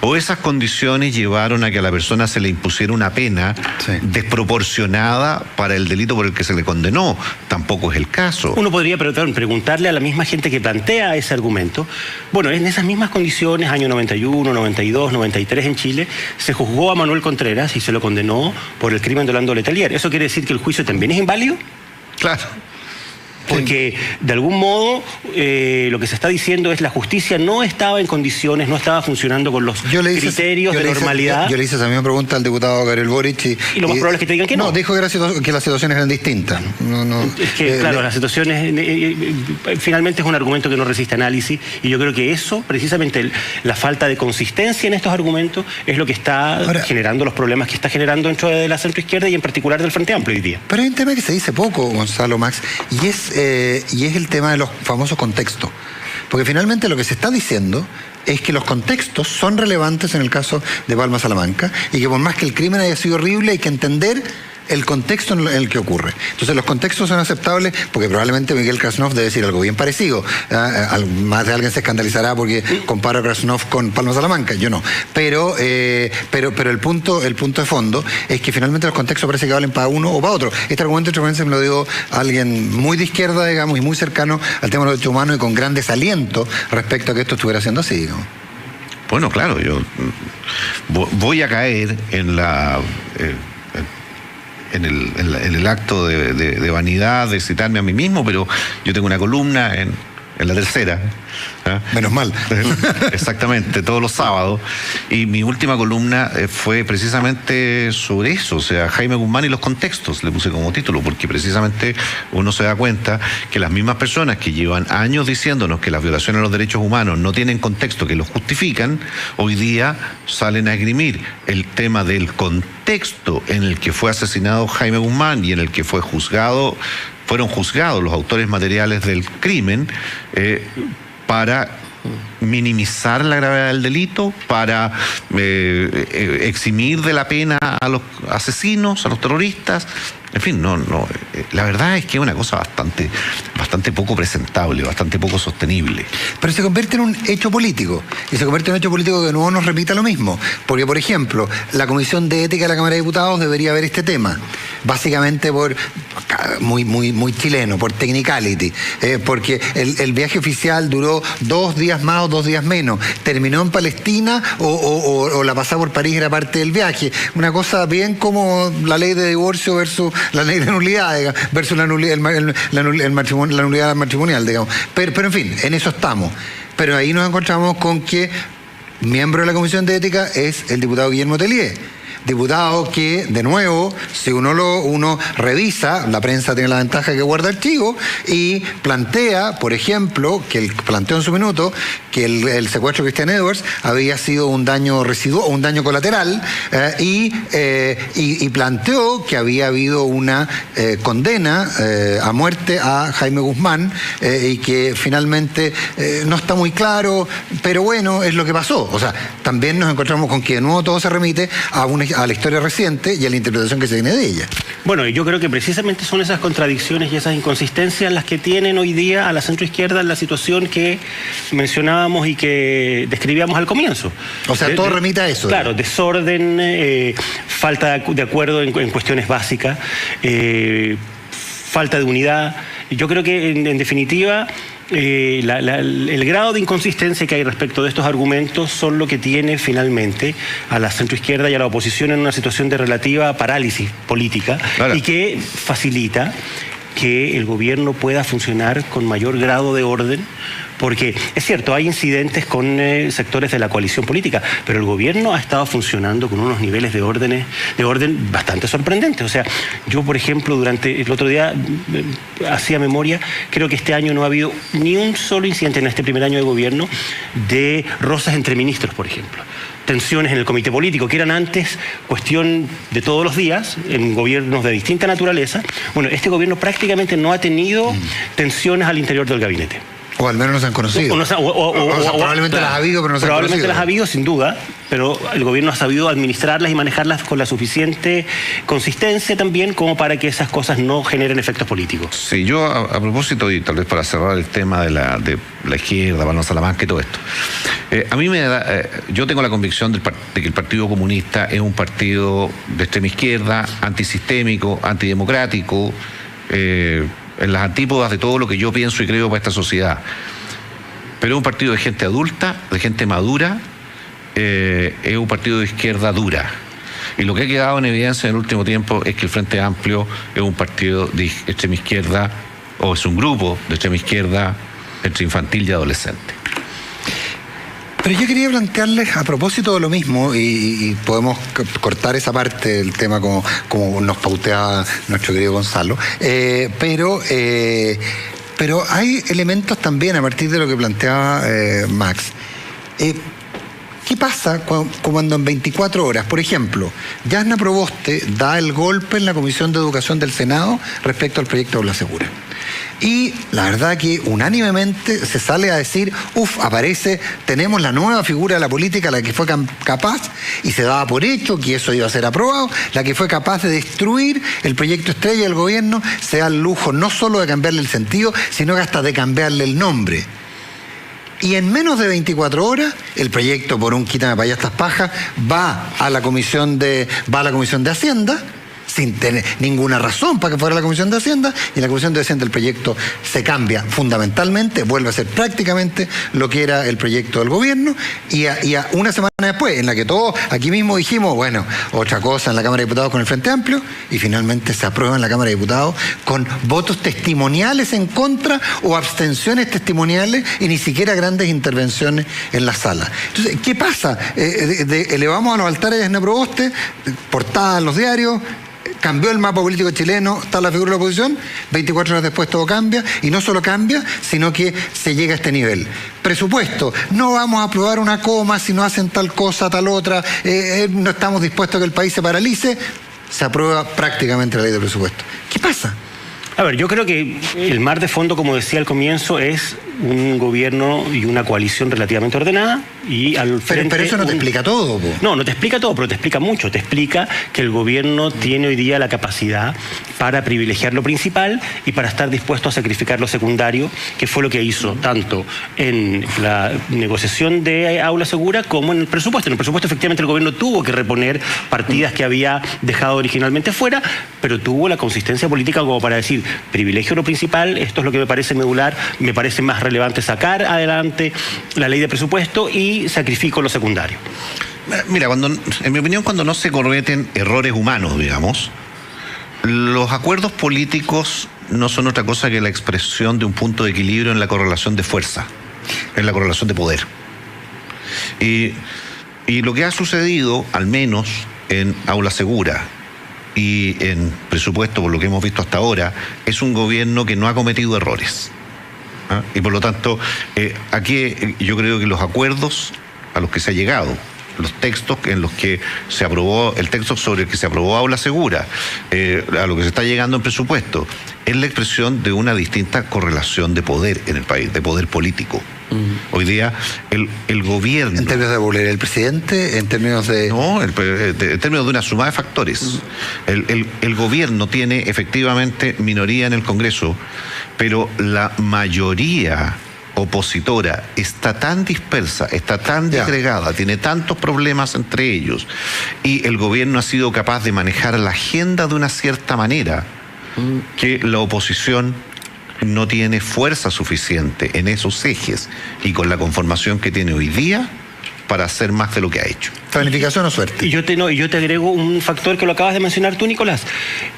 O esas condiciones llevaron a que a la persona se le impusiera una pena desproporcionada para el delito por el que se le condenó. Tampoco es el caso. Uno podría preguntarle a la misma gente que plantea ese argumento. Bueno, en esas mismas condiciones, año 91, 92, 93 en Chile, se juzgó a Manuel Contreras y se lo condenó por el crimen de Orlando Letelier. ¿Eso quiere decir que el juicio también es inválido? Claro. Porque de algún modo lo que se está diciendo es la justicia no estaba en condiciones, no estaba funcionando con los criterios de normalidad. Yo le hice esa misma pregunta al diputado Gabriel Boric y lo más probable es que te digan que no. No, dijo que las situaciones eran distintas. Es que, claro, las situaciones finalmente es un argumento que no resiste análisis y yo creo que eso, precisamente la falta de consistencia en estos argumentos es lo que está generando los problemas que está generando dentro de la centroizquierda y en particular del Frente Amplio hoy día. Pero hay un tema que se dice poco, Gonzalo, Max, y es el tema de los famosos contextos. Porque finalmente lo que se está diciendo es que los contextos son relevantes en el caso de Palma Salamanca y que por más que el crimen haya sido horrible hay que entender el contexto en el que ocurre. Entonces los contextos son aceptables porque probablemente Miguel Krasnov debe decir algo bien parecido. Más de alguien se escandalizará porque compara a Krasnov con Palma Salamanca, yo no. Pero el punto de fondo es que finalmente los contextos parece que valen para uno o para otro. Este argumento de hecho me lo dio alguien muy de izquierda, digamos, y muy cercano al tema de los derechos humanos y con gran desaliento respecto a que esto estuviera siendo así, digamos. Bueno, claro, yo voy a caer en la... En el acto de vanidad, de citarme a mí mismo, pero yo tengo una columna en La Tercera. Menos mal. Exactamente, todos los sábados. Y mi última columna fue precisamente sobre eso, o sea, Jaime Guzmán y los contextos, le puse como título, porque precisamente uno se da cuenta que las mismas personas que llevan años diciéndonos que las violaciones a los derechos humanos no tienen contexto que los justifican, hoy día salen a esgrimir el tema del contexto en el que fue asesinado Jaime Guzmán y en el que fueron juzgados los autores materiales del crimen, para minimizar la gravedad del delito, para eximir de la pena a los asesinos, a los terroristas, En fin, la verdad es que es una cosa bastante poco presentable, bastante poco sostenible. Pero se convierte en un hecho político, y se convierte en un hecho político que de nuevo nos repita lo mismo, porque por ejemplo, la Comisión de Ética de la Cámara de Diputados debería ver este tema, básicamente por muy chileno, por technicality, porque el viaje oficial duró 2 días más o 2 días menos, terminó en Palestina o la pasada por París era parte del viaje, una cosa bien como la ley de divorcio versus la ley de nulidad, digamos, versus la nulidad matrimonial, digamos. Pero en fin, en eso estamos. Pero ahí nos encontramos con que miembro de la Comisión de Ética es el diputado Guillermo Tellier. Diputado que, de nuevo, si uno revisa, la prensa tiene la ventaja que guarda archivos, y plantea, por ejemplo, planteó en su minuto, que el secuestro de Christian Edwards había sido un daño residual, un daño colateral, y planteó que había habido una condena a muerte a Jaime Guzmán, y que finalmente no está muy claro, pero bueno, es lo que pasó. O sea, también nos encontramos con que de nuevo todo se remite a la historia reciente y a la interpretación que se tiene de ella. Bueno, yo creo que precisamente son esas contradicciones y esas inconsistencias las que tienen hoy día a la centroizquierda en la situación que mencionábamos y que describíamos al comienzo. O sea, todo remite a eso. Claro, desorden, falta de acuerdo en cuestiones básicas, falta de unidad. Yo creo que, en definitiva, el grado de inconsistencia que hay respecto de estos argumentos son lo que tiene finalmente a la centroizquierda y a la oposición en una situación de relativa parálisis política, claro, y que facilita que el gobierno pueda funcionar con mayor grado de orden, porque es cierto, hay incidentes con sectores de la coalición política, pero el gobierno ha estado funcionando con unos niveles de orden bastante sorprendentes. O sea, yo, por ejemplo, durante el otro día hacía memoria, creo que este año no ha habido ni un solo incidente en este primer año de gobierno de rosas entre ministros, por ejemplo. Tensiones en el comité político, que eran antes cuestión de todos los días, en gobiernos de distinta naturaleza. Bueno, este gobierno prácticamente no ha tenido tensiones al interior del gabinete. O al menos no se han conocido. Probablemente las ha habido, pero no se han conocido. Probablemente las ha habido, sin duda, pero el gobierno ha sabido administrarlas y manejarlas con la suficiente consistencia también como para que esas cosas no generen efectos políticos. Sí, yo a propósito, y tal vez para cerrar el tema de la izquierda, Palma Salamanca y todo esto, a mí yo tengo la convicción de que el Partido Comunista es un partido de extrema izquierda, antisistémico, antidemocrático, en las antípodas de todo lo que yo pienso y creo para esta sociedad. Pero es un partido de gente adulta, de gente madura, es un partido de izquierda dura. Y lo que ha quedado en evidencia en el último tiempo es que el Frente Amplio es un partido de extrema izquierda, o es un grupo de extrema izquierda entre infantil y adolescente. Pero yo quería plantearles, a propósito de lo mismo, y podemos cortar esa parte del tema como nos pauteaba nuestro querido Gonzalo, pero hay elementos también a partir de lo que planteaba Max. ¿Qué pasa cuando en 24 horas, por ejemplo, Yasna Proboste da el golpe en la Comisión de Educación del Senado respecto al proyecto de Aula Segura? Y la verdad que unánimemente se sale a decir, tenemos la nueva figura de la política, la que fue capaz, y se daba por hecho que eso iba a ser aprobado, la que fue capaz de destruir el proyecto estrella del gobierno, se da el lujo no solo de cambiarle el sentido, sino que hasta de cambiarle el nombre. Y en menos de 24 horas, el proyecto, por un quítame para allá estas pajas, va a la Comisión de Hacienda, sin tener ninguna razón para que fuera la Comisión de Hacienda, y en la Comisión de Hacienda el proyecto se cambia fundamentalmente, vuelve a ser prácticamente lo que era el proyecto del gobierno, y a una semana después, en la que todos aquí mismo dijimos, bueno, otra cosa en la Cámara de Diputados con el Frente Amplio, y finalmente se aprueba en la Cámara de Diputados con votos testimoniales en contra o abstenciones testimoniales y ni siquiera grandes intervenciones en la sala. Entonces, ¿qué pasa? Elevamos a los altares de Yasna Proboste, portada en los diarios, cambió el mapa político chileno, está la figura de la oposición, 24 horas después todo cambia, y no solo cambia, sino que se llega a este nivel. Presupuesto, no vamos a aprobar una coma si no hacen tal cosa, tal otra, no estamos dispuestos a que el país se paralice, se aprueba prácticamente la ley de presupuesto. ¿Qué pasa? A ver, yo creo que el mar de fondo, como decía al comienzo, es un gobierno y una coalición relativamente ordenada, Y al frente pero eso no te explica todo, po. No te explica todo, pero te explica mucho. Te explica que el gobierno tiene hoy día la capacidad para privilegiar lo principal y para estar dispuesto a sacrificar lo secundario, que fue lo que hizo tanto en la negociación de Aula Segura como en el presupuesto. En el presupuesto efectivamente el gobierno tuvo que reponer partidas que había dejado originalmente fuera, pero tuvo la consistencia política como para decir, privilegio lo principal, esto es lo que me parece medular, me parece más relevante sacar adelante la ley de presupuesto y sacrifico lo secundario. Mira, en mi opinión, cuando no se cometen errores humanos, digamos, los acuerdos políticos no son otra cosa que la expresión de un punto de equilibrio en la correlación de fuerza, en la correlación de poder. Y lo que ha sucedido, al menos en Aula Segura y en presupuesto, por lo que hemos visto hasta ahora, es un gobierno que no ha cometido errores. Y por lo tanto, aquí yo creo que los acuerdos a los que se ha llegado, los textos en los que se aprobó, el texto sobre el que se aprobó Aula Segura, a lo que se está llegando en presupuesto, es la expresión de una distinta correlación de poder en el país, de poder político. Hoy día el gobierno... ¿En términos de volver el presidente? ¿En términos de...? No, en términos de una suma de factores. El gobierno tiene efectivamente minoría en el Congreso, pero la mayoría opositora está tan dispersa, está tan disgregada, tiene tantos problemas entre ellos, y el gobierno ha sido capaz de manejar la agenda de una cierta manera que la oposición no tiene fuerza suficiente en esos ejes y con la conformación que tiene hoy día para hacer más de lo que ha hecho. ¿Planificación o suerte? Y yo te agrego un factor que lo acabas de mencionar tú, Nicolás.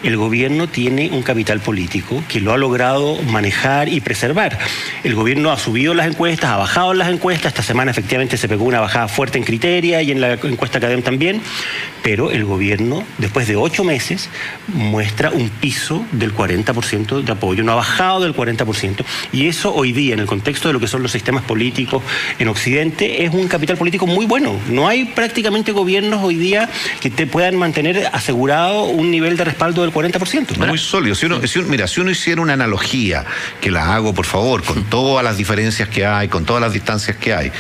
El gobierno tiene un capital político que lo ha logrado manejar y preservar. El gobierno ha subido las encuestas, ha bajado las encuestas. Esta semana efectivamente se pegó una bajada fuerte en Criteria y en la encuesta Cadem también. Pero el gobierno, después de 8 meses, muestra un piso del 40% de apoyo. No ha bajado del 40%. Y eso hoy día, en el contexto de lo que son los sistemas políticos en Occidente, es un capital político muy bueno. No hay prácticamente gobiernos hoy día que te puedan mantener asegurado un nivel de respaldo del 40%. Muy sólido. Si uno hiciera una analogía, que la hago por favor, con todas las diferencias que hay, con todas las distancias que hay,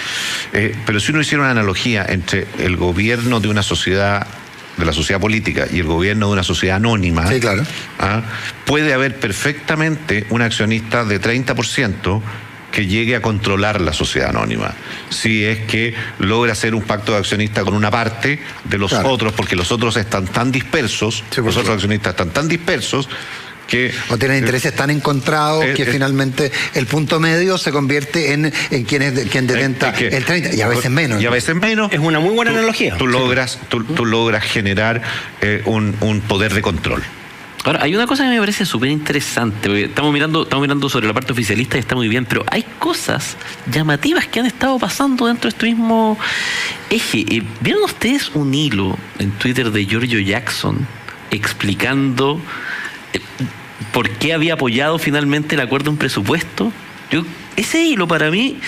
pero si uno hiciera una analogía entre el gobierno de una sociedad, de la sociedad política, y el gobierno de una sociedad anónima, sí, claro, puede haber perfectamente un accionista de 30% que llegue a controlar la sociedad anónima, si es que logra hacer un pacto de accionista con una parte de los otros, porque los otros están tan dispersos, los otros accionistas están tan dispersos, que o tienen intereses tan encontrados que finalmente el punto medio se convierte en quien detenta el 30%, y a veces menos. Y a veces menos. Es una muy buena analogía. Tú logras generar un poder de control. Ahora, hay una cosa que me parece súper interesante, porque estamos mirando sobre la parte oficialista y está muy bien, pero hay cosas llamativas que han estado pasando dentro de este mismo eje. ¿Vieron ustedes un hilo en Twitter de Giorgio Jackson explicando por qué había apoyado finalmente el acuerdo en presupuesto? Ese hilo para mí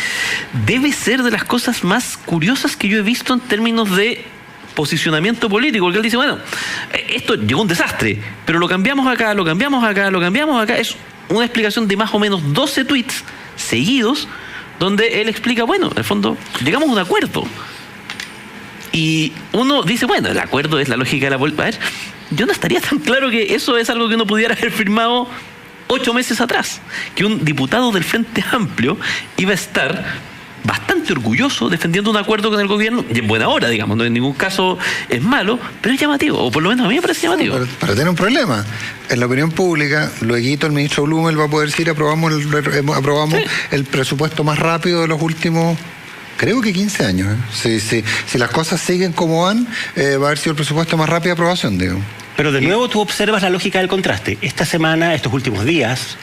debe ser de las cosas más curiosas que yo he visto en términos de posicionamiento político, porque él dice, bueno, esto llegó un desastre, pero lo cambiamos acá, lo cambiamos acá, lo cambiamos acá. Es una explicación de más o menos 12 tweets seguidos, donde él explica, bueno, en el fondo, llegamos a un acuerdo. Y uno dice, bueno, el acuerdo es la lógica de la política. A ver, yo no estaría tan claro que eso es algo que uno pudiera haber firmado 8 meses atrás, que un diputado del Frente Amplio iba a estar bastante orgulloso defendiendo un acuerdo con el gobierno, y en buena hora, digamos, no en ningún caso es malo, pero es llamativo, o por lo menos a mí me parece llamativo. Pero tiene un problema. En la opinión pública, luego el ministro Blumel va a poder decir, aprobamos el presupuesto más rápido de los últimos, creo que 15 años. Si las cosas siguen como van, va a haber sido el presupuesto más rápido de aprobación, digamos. Pero de nuevo tú observas la lógica del contraste. Esta semana, estos últimos días,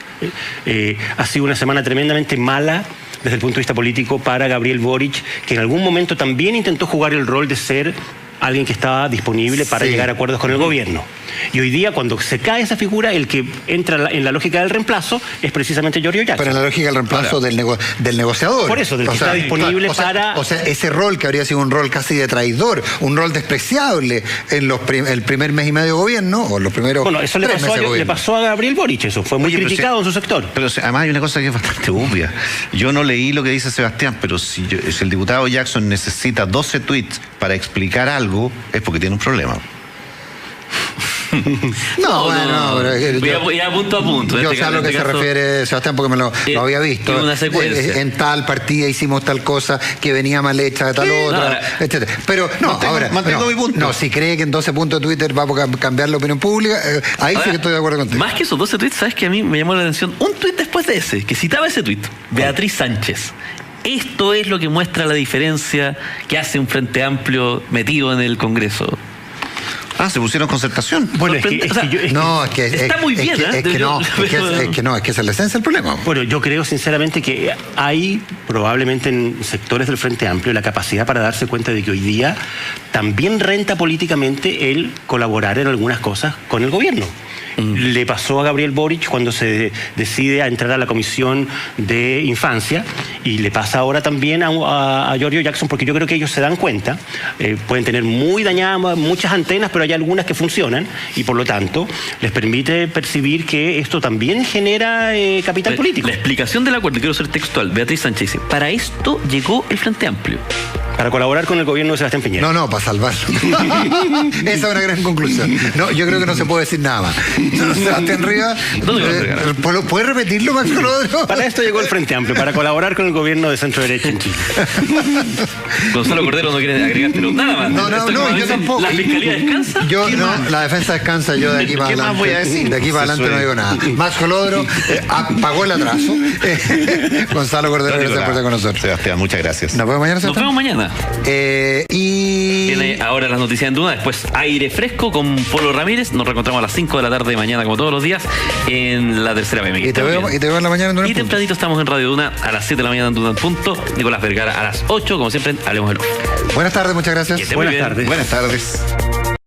ha sido una semana tremendamente mala desde el punto de vista político para Gabriel Boric, que en algún momento también intentó jugar el rol de ser alguien que estaba disponible para llegar a acuerdos con el gobierno. Y hoy día, cuando se cae esa figura, el que entra en la lógica del reemplazo es precisamente Giorgio Jackson. Pero en la lógica del reemplazo del negociador. Por eso, del que está disponible para... O sea, ese rol que habría sido un rol casi de traidor, un rol despreciable en el primer mes y medio de gobierno, o los primeros eso le pasó a Gabriel Boric, eso fue muy criticado en su sector. Pero además hay una cosa que es bastante obvia. Yo no leí lo que dice Sebastián, pero si el diputado Jackson necesita 12 tweets para explicar algo, es porque tiene un problema. Voy a punto a punto. Yo sé a lo que se refiere Sebastián porque lo había visto. Una secuencia. En tal partida hicimos tal cosa que venía mal hecha de tal otra, etcétera. Pero mantengo mi punto. No, si cree que en 12 puntos de Twitter va a cambiar la opinión pública, ahí sí que estoy de acuerdo contigo. Más que esos 12 tweets, ¿sabes que a mí me llamó la atención? Un tweet después de ese, que citaba ese tweet, Beatriz Sánchez. Esto es lo que muestra la diferencia que hace un Frente Amplio metido en el Congreso. Se pusieron concertación. Bueno, es que está muy bien, es que esa es la esencia del problema. Bueno, yo creo sinceramente que hay probablemente en sectores del Frente Amplio la capacidad para darse cuenta de que hoy día también renta políticamente el colaborar en algunas cosas con el gobierno. Le pasó a Gabriel Boric cuando se decide a entrar a la Comisión de Infancia, y le pasa ahora también a Giorgio Jackson, porque yo creo que ellos se dan cuenta, pueden tener muy dañadas muchas antenas, pero hay algunas que funcionan, y por lo tanto les permite percibir que esto también genera capital político. La explicación del acuerdo, quiero ser textual, Beatriz Sánchez dice, para esto llegó el Frente Amplio. Para colaborar con el gobierno de Sebastián Piñera. No, para salvarlo. Esa es una gran conclusión. No, yo creo que no se puede decir nada más. Sebastián Rivas, ¿puedes repetirlo, Max Colodro? Para esto llegó el Frente Amplio, para colaborar con el gobierno de centro derecha en Chile. Gonzalo Cordero no quiere agregártelo nada más. No, yo tampoco. ¿La fiscalía descansa? La defensa descansa, yo de aquí para adelante. ¿Qué más voy a decir? De aquí para adelante no digo nada. Max Colodro pagó el atraso. Gonzalo Cordero, gracias por estar con nosotros. Sebastián, muchas gracias. Nos vemos mañana, Sebastián. Nos vemos mañana. Viene ahora las noticias en Duna, después aire fresco con Polo Ramírez. Nos reencontramos a las 5 de la tarde de mañana, como todos los días, en la tercera PM. Y te veo en la mañana en Duna. Y tempranito estamos en Radio Duna a las 7 de la mañana en Duna punto. Nicolás Vergara a las 8, como siempre, hablemos del off. Buenas tardes, muchas gracias. Buenas tardes. Buenas tardes.